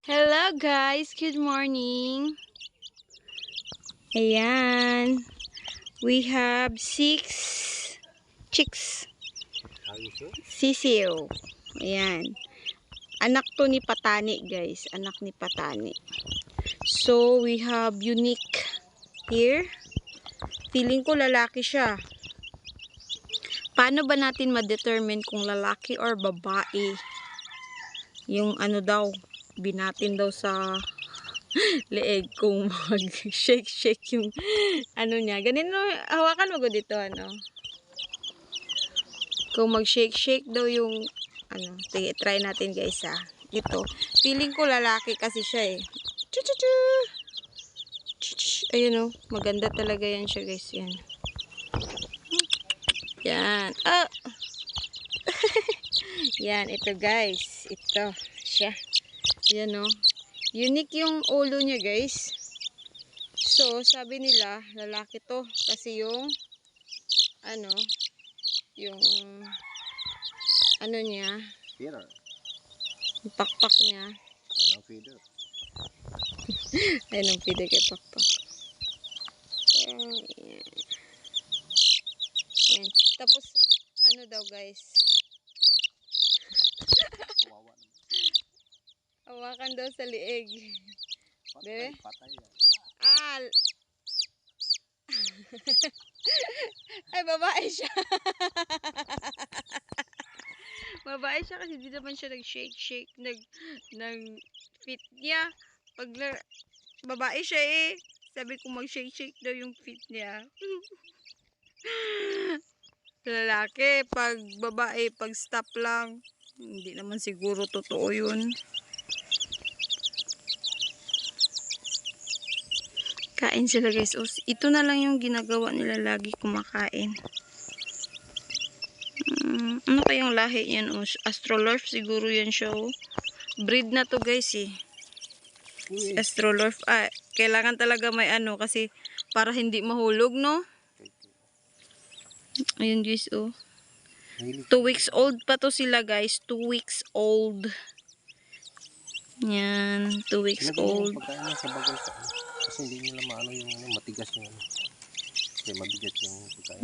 Hello guys, good morning. Ayan. We have 6 chicks. Sisiw. Ayan. Anak to ni Patani guys. Anak ni Patani. So we have unique here. Feeling ko lalaki siya. Paano ba natin ma-determine kung lalaki or babae? Yung ano daw, binatin daw sa leeg kung mag-shake yung ano niya. Ganun, hawakan mo ko dito, ano. Kung mag-shake daw yung ano. Sige, try natin guys ha. Ito. Feeling ko lalaki kasi siya eh. Chuchuchu! Ayun oh. Maganda talaga yan siya guys. Yan. Yan. Ah! Yan. Ito guys. Ito. Siya. Yan oh. Unique yung ulo niya guys. So, sabi nila, lalaki to. Kasi yung, ano, yung, ano niya, Feeder. yung pakpak niya. Ayun ang feeder. Ayun ang feeder kay pakpak. Yan. Yan. Tapos, ano daw guys, Kawawa naman. hawakan daw sa lieg. Bebe? Patay yan. Ah! Ay, babae siya. Babae siya kasi di naman siya nag-shake, nag-fit niya. Pag babae siya eh. Sabi ko mag-shake daw yung fit niya. Lalaki, pag babae, pag stop lang. Hindi naman siguro totoo yun. Kain sila guys. O, ito na lang yung ginagawa nila lagi kumakain. Ano kayang lahi yan? O, Astrolorf siguro yan siya. O. Breed na to guys eh. Astrolorf. Ah, kailangan talaga may ano kasi para hindi mahulog no. Ayun guys oh. 2 weeks old pa to sila guys. 2 weeks old. Yan. 2 weeks old. Pagkain niya sa bagay sa kasi hindi nila maano yung ano, matigas yung ano. Kasi mabigat yung pagkain.